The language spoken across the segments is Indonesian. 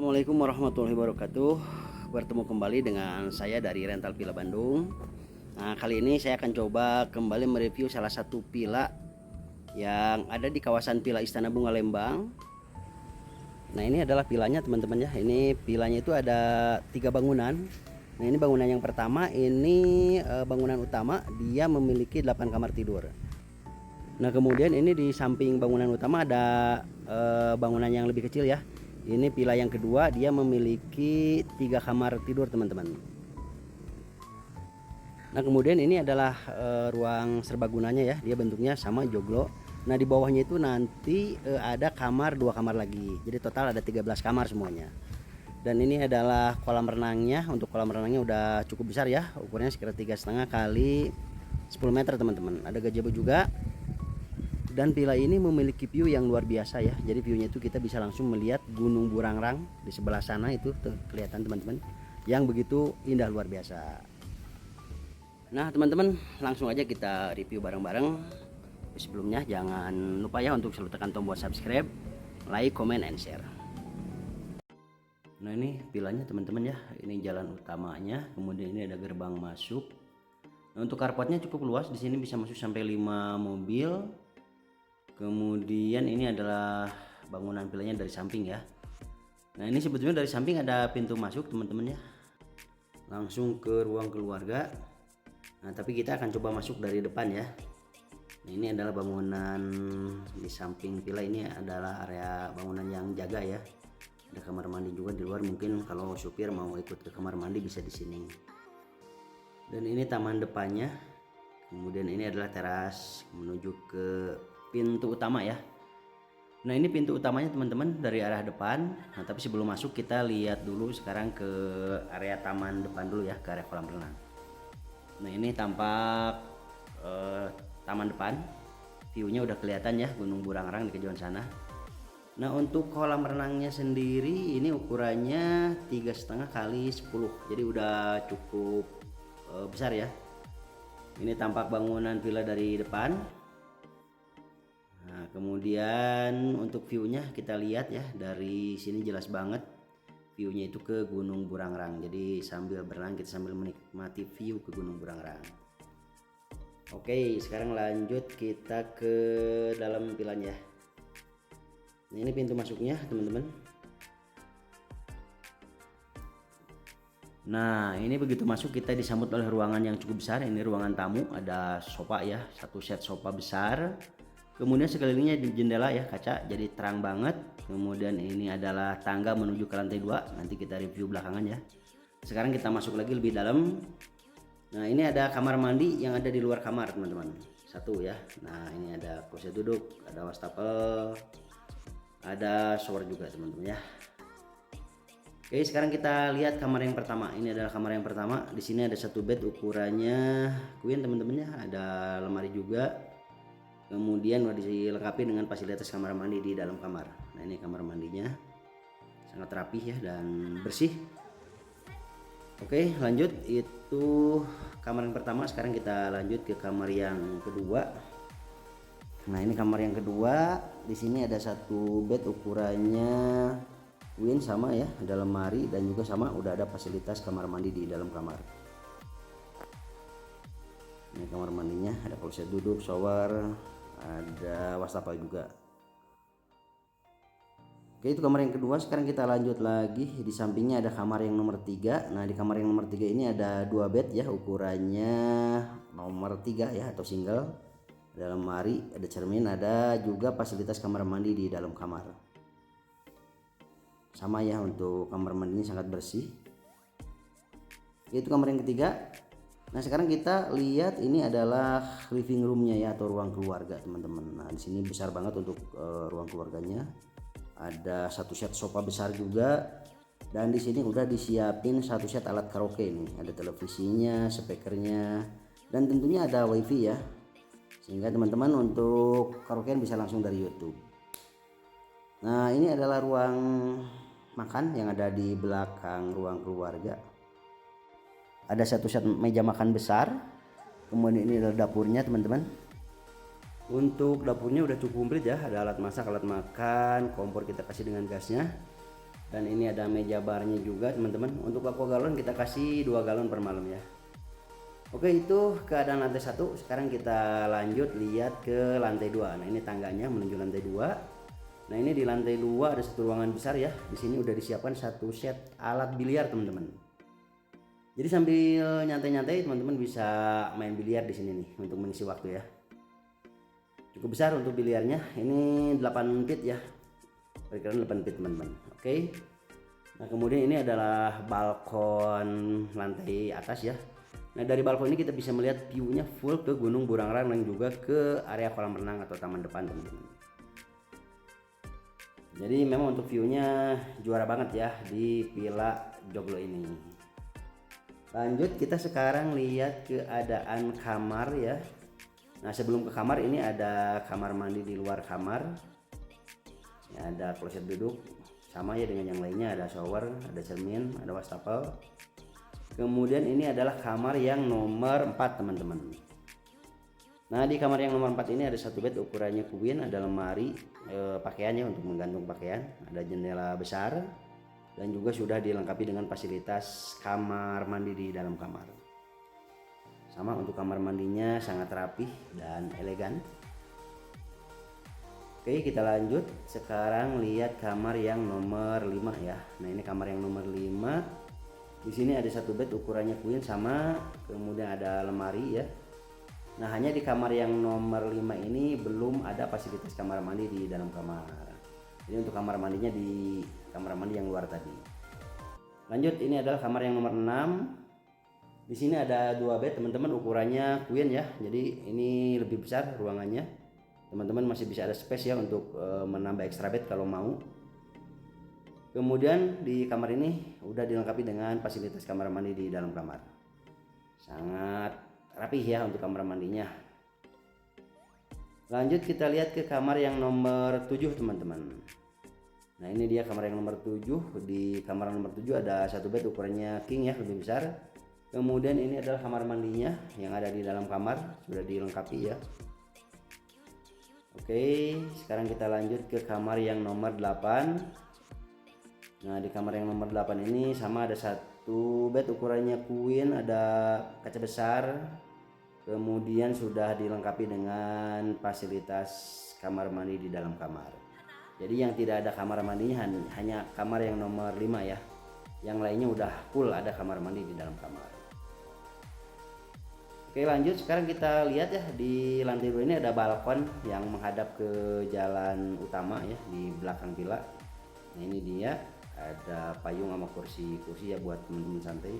Assalamualaikum warahmatullahi wabarakatuh. Bertemu kembali dengan saya dari Rental Villa Bandung. Nah, kali ini saya akan coba kembali mereview salah satu villa yang ada di kawasan Villa Istana Bunga Lembang. Nah, ini adalah villanya teman-teman ya. Ini villanya itu ada 3 bangunan. Nah, ini bangunan yang pertama, ini bangunan utama, dia memiliki 8 kamar tidur. Nah, kemudian ini di samping bangunan utama ada bangunan yang lebih kecil ya. Ini villa yang kedua, dia memiliki 3 kamar tidur teman-teman. Nah, kemudian ini adalah ruang serbagunanya ya. Dia bentuknya sama joglo. Nah, di bawahnya itu nanti ada 2 kamar lagi. Jadi total ada 13 kamar semuanya. Dan ini adalah kolam renangnya. Untuk kolam renangnya udah cukup besar ya. Ukurannya sekitar 3,5 kali 10 meter teman-teman. Ada gazebo juga. Dan villa ini memiliki view yang luar biasa ya. Jadi viewnya itu kita bisa langsung melihat Gunung Burangrang di sebelah sana itu tuh, kelihatan teman-teman, yang begitu indah luar biasa. Nah teman-teman, langsung aja kita review bareng-bareng. Sebelumnya jangan lupa ya untuk selalu tekan tombol subscribe, like, comment, and share. Nah ini villanya teman-teman ya. Ini jalan utamanya, kemudian ini ada gerbang masuk. Nah, untuk carportnya cukup luas, di sini bisa masuk sampai 5 mobil. Kemudian ini adalah bangunan villanya dari samping ya. Nah ini sebetulnya dari samping ada pintu masuk teman-teman ya, langsung ke ruang keluarga. Nah tapi kita akan coba masuk dari depan ya. Nah, ini adalah bangunan di samping villa, ini adalah area bangunan yang jaga ya. Ada kamar mandi juga di luar, mungkin kalau supir mau ikut ke kamar mandi bisa di sini. Dan ini taman depannya. Kemudian ini adalah teras menuju ke pintu utama ya. Nah ini pintu utamanya teman-teman dari arah depan. Nah tapi sebelum masuk kita lihat dulu sekarang ke area taman depan dulu ya, ke area kolam renang. Nah ini tampak taman depan, viewnya udah kelihatan ya Gunung Burangrang di kejauhan sana. Nah untuk kolam renangnya sendiri ini ukurannya 3,5 kali 10, jadi udah cukup besar ya. Ini tampak bangunan villa dari depan. Nah, kemudian untuk viewnya kita lihat ya, dari sini jelas banget viewnya itu ke Gunung Burangrang. Jadi sambil berenang kita sambil menikmati view ke Gunung Burangrang. Oke, sekarang lanjut kita ke dalam villanya. Nah, ini pintu masuknya teman-teman. Nah ini begitu masuk kita disambut oleh ruangan yang cukup besar. Ini ruangan tamu, ada sofa ya, satu set sofa besar. Kemudian sekelilingnya di jendela ya, kaca, jadi terang banget. Kemudian ini adalah tangga menuju ke lantai 2, nanti kita review belakangan ya. Sekarang kita masuk lagi lebih dalam. Nah ini ada kamar mandi yang ada di luar kamar teman-teman, satu ya. Nah ini ada kloset duduk, ada wastafel, ada shower juga teman-teman ya. Oke, sekarang kita lihat kamar yang pertama. Ini adalah kamar yang pertama. Di sini ada satu bed ukurannya queen teman-teman ya. Ada lemari juga. Kemudian udah dilengkapi dengan fasilitas kamar mandi di dalam kamar. Nah ini kamar mandinya sangat rapih ya dan bersih. Oke, lanjut, itu kamar yang pertama. Sekarang kita lanjut ke kamar yang kedua. Nah ini kamar yang kedua. Di sini ada satu bed ukurannya queen sama ya, ada lemari dan juga sama udah ada fasilitas kamar mandi di dalam kamar. Ini kamar mandinya, ada kloset duduk, shower, ada wastafel juga. Oke, itu kamar yang kedua. Sekarang kita lanjut lagi, di sampingnya ada kamar yang nomor 3. Nah di kamar yang nomor 3 ini ada 2 bed ya, ukurannya nomor 3 ya atau single. Ada lemari, ada cermin, ada juga fasilitas kamar mandi di dalam kamar. Sama ya, untuk kamar mandinya sangat bersih. Itu kamar yang ketiga. Nah sekarang kita lihat ini adalah living roomnya ya, atau ruang keluarga teman-teman. Nah di sini besar banget untuk ruang keluarganya. Ada satu set sofa besar juga, dan di sini udah disiapin satu set alat karaoke nih. Ada televisinya, speakernya, dan tentunya ada wifi ya, sehingga teman-teman untuk karaoke bisa langsung dari YouTube. Nah ini adalah ruang makan yang ada di belakang ruang keluarga. Ada satu set meja makan besar. Kemudian ini adalah dapurnya teman-teman. Untuk dapurnya udah cukup komplit ya, ada alat masak, alat makan, kompor kita kasih dengan gasnya. Dan ini ada meja barnya juga teman-teman. Untuk aqua galon kita kasih 2 galon per malam ya. Oke, itu keadaan lantai 1. Sekarang kita lanjut lihat ke lantai 2. Nah, ini tangganya menuju lantai 2. Nah, ini di lantai 2 ada satu ruangan besar ya. Di sini udah disiapkan satu set alat biliar teman-teman. Jadi sambil nyantai-nyantai teman-teman bisa main biliar di sini nih untuk mengisi waktu ya. Cukup besar untuk biliarnya. Ini 8 feet ya. Perkiraan 8 feet teman-teman. Oke. Nah, kemudian ini adalah balkon lantai atas ya. Nah, dari balkon ini kita bisa melihat view-nya full ke Gunung Burangrang dan juga ke area kolam renang atau taman depan teman-teman. Jadi memang untuk view-nya juara banget ya di Villa Joglo ini. Lanjut kita sekarang lihat keadaan kamar ya. Nah, sebelum ke kamar ini ada kamar mandi di luar kamar. Ya, ada kloset duduk sama ya dengan yang lainnya, ada shower, ada cermin, ada wastafel. Kemudian ini adalah kamar yang nomor 4 teman-teman. Nah, di kamar yang nomor 4 ini ada satu bed ukurannya queen, ada lemari pakaiannya untuk menggantung pakaian, ada jendela besar dan juga sudah dilengkapi dengan fasilitas kamar mandi di dalam kamar. Sama untuk kamar mandinya sangat rapih dan elegan. Oke, kita lanjut. Sekarang lihat kamar yang nomor 5 ya. Nah, ini kamar yang nomor 5. Di sini ada satu bed ukurannya queen sama, kemudian ada lemari ya. Nah, hanya di kamar yang nomor 5 ini belum ada fasilitas kamar mandi di dalam kamar. Jadi untuk kamar mandinya di kamar mandi yang luar tadi. Lanjut, ini adalah kamar yang nomor 6. Di sini ada 2 bed teman-teman, ukurannya queen ya. Jadi ini lebih besar ruangannya. Teman-teman masih bisa ada space ya untuk menambah extra bed kalau mau. Kemudian di kamar ini udah dilengkapi dengan fasilitas kamar mandi di dalam kamar. Sangat rapih ya untuk kamar mandinya. Lanjut kita lihat ke kamar yang nomor 7 teman-teman. Nah, ini dia kamar yang nomor 7. Di kamar nomor 7 ada satu bed ukurannya king ya, lebih besar. Kemudian ini adalah kamar mandinya yang ada di dalam kamar, sudah dilengkapi ya. Oke, sekarang kita lanjut ke kamar yang nomor 8. Nah, di kamar yang nomor 8 ini sama ada satu bed ukurannya queen, ada kaca besar. Kemudian sudah dilengkapi dengan fasilitas kamar mandi di dalam kamar. Jadi yang tidak ada kamar mandinya hanya kamar yang nomor 5 ya. Yang lainnya udah full ada kamar mandi di dalam kamar. Oke, lanjut sekarang kita lihat ya, di lantai 2 ini ada balkon yang menghadap ke jalan utama ya di belakang villa. Nah, ini dia ada payung sama kursi-kursi ya buat teman-teman santai.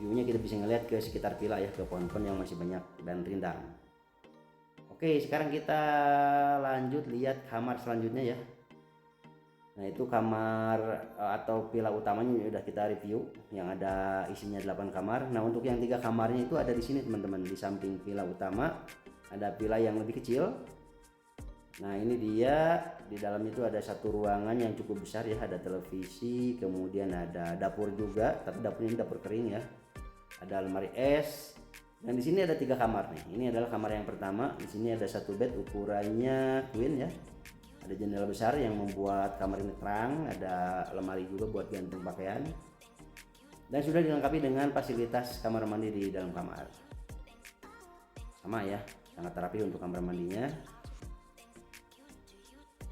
View-nya kita bisa ngeliat ke sekitar villa ya, ke pohon-pohon yang masih banyak dan rindang. Oke, sekarang kita lanjut lihat kamar selanjutnya ya. Nah, itu kamar atau villa utamanya udah kita review, yang ada isinya 8 kamar. Nah, untuk yang 3 kamarnya itu ada di sini teman-teman, di samping villa utama ada villa yang lebih kecil. Nah, ini dia, di dalam itu ada satu ruangan yang cukup besar ya, ada televisi, kemudian ada dapur juga, tapi dapurnya ini dapur kering ya. Ada lemari es. Dan di sini ada 3 kamar nih. Ini adalah kamar yang pertama. Di sini ada satu bed ukurannya queen ya. Ada jendela besar yang membuat kamar ini terang, ada lemari juga buat gantung pakaian. Dan sudah dilengkapi dengan fasilitas kamar mandi di dalam kamar. Sama ya, sangat rapi untuk kamar mandinya.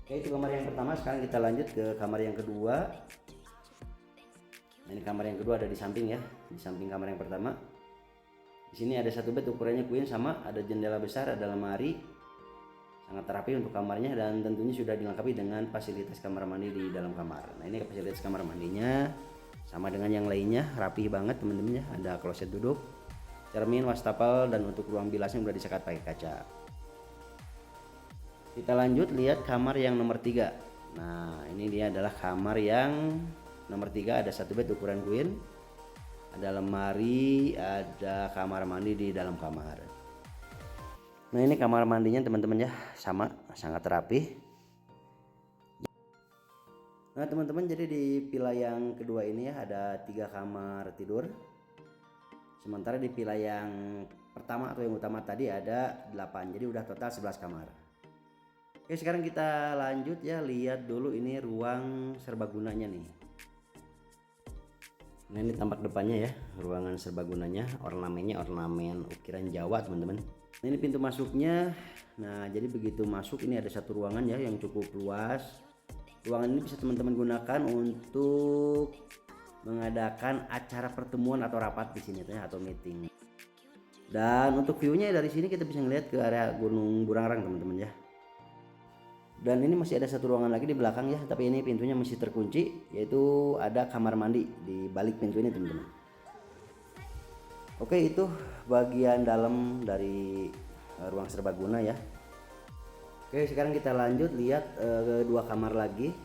Oke, itu kamar yang pertama. Sekarang kita lanjut ke kamar yang kedua. Nah, ini kamar yang kedua ada di samping ya, di samping kamar yang pertama. Di sini ada satu bed ukurannya queen sama, ada jendela besar, ada lemari. Sangat rapi untuk kamarnya dan tentunya sudah dilengkapi dengan fasilitas kamar mandi di dalam kamar. Nah, ini fasilitas kamar mandinya sama dengan yang lainnya, rapi banget teman-teman ya. Ada kloset duduk, cermin, wastafel, dan untuk ruang bilasnya udah disekat pakai kaca. Kita lanjut lihat kamar yang nomor 3. Nah, ini dia adalah kamar yang nomor 3, ada satu bed ukuran queen, ada lemari, ada kamar mandi di dalam kamar. Nah, ini kamar mandinya teman-teman ya, sama, sangat rapi. Nah, teman-teman, jadi di villa yang kedua ini ya ada 3 kamar tidur. Sementara di villa yang pertama atau yang utama tadi ada 8, jadi udah total 11 kamar. Oke, sekarang kita lanjut ya, lihat dulu ini ruang serbagunanya nih. Nah ini tampak depannya ya, ruangan serbagunanya, ornamennya ornamen ukiran Jawa teman-teman. Nah ini pintu masuknya. Nah jadi begitu masuk ini ada satu ruangan ya yang cukup luas. Ruangan ini bisa teman-teman gunakan untuk mengadakan acara pertemuan atau rapat di sini ya, atau meeting. Dan untuk view-nya dari sini kita bisa ngeliat ke area Gunung Burangrang teman-teman ya. Dan ini masih ada satu ruangan lagi di belakang ya, tapi ini pintunya masih terkunci, yaitu ada kamar mandi di balik pintu ini teman-teman. Oke, itu bagian dalam dari ruang serbaguna ya. Oke, sekarang kita lanjut lihat dua kamar lagi.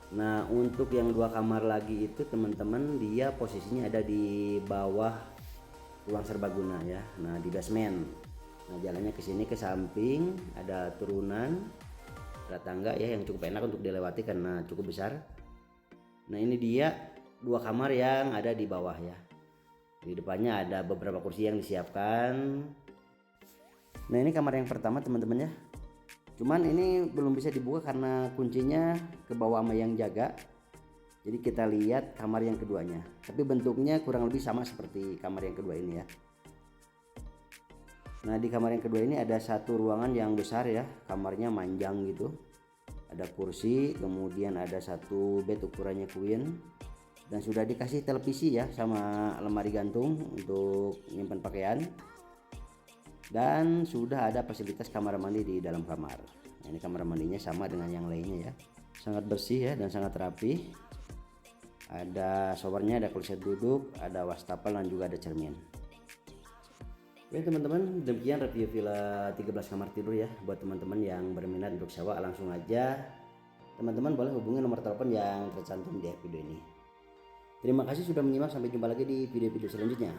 Nah untuk yang dua kamar lagi itu teman-teman, dia posisinya ada di bawah ruang serbaguna ya. Nah di basement. Nah jalannya ke sini ke samping, ada turunan, ada tangga ya yang cukup enak untuk dilewati karena cukup besar. Nah ini dia dua kamar yang ada di bawah ya. Di depannya ada beberapa kursi yang disiapkan. Nah ini kamar yang pertama teman-teman ya. Cuman ini belum bisa dibuka karena kuncinya ke bawah sama yang jaga. Jadi kita lihat kamar yang keduanya. Tapi bentuknya kurang lebih sama seperti kamar yang kedua ini ya. Nah di kamar yang kedua ini ada satu ruangan yang besar ya, kamarnya manjang gitu. Ada kursi, kemudian ada satu bed ukurannya queen, dan sudah dikasih televisi ya sama lemari gantung untuk menyimpan pakaian. Dan sudah ada fasilitas kamar mandi di dalam kamar. Nah, ini kamar mandinya sama dengan yang lainnya ya, sangat bersih ya dan sangat rapi. Ada showernya, ada kloset duduk, ada wastafel dan juga ada cermin. Oke teman-teman, demikian review villa 13 kamar tidur ya. Buat teman-teman yang berminat untuk sewa, langsung aja teman-teman boleh hubungi nomor telepon yang tercantum di video ini. Terima kasih sudah menyimak, sampai jumpa lagi di video-video selanjutnya.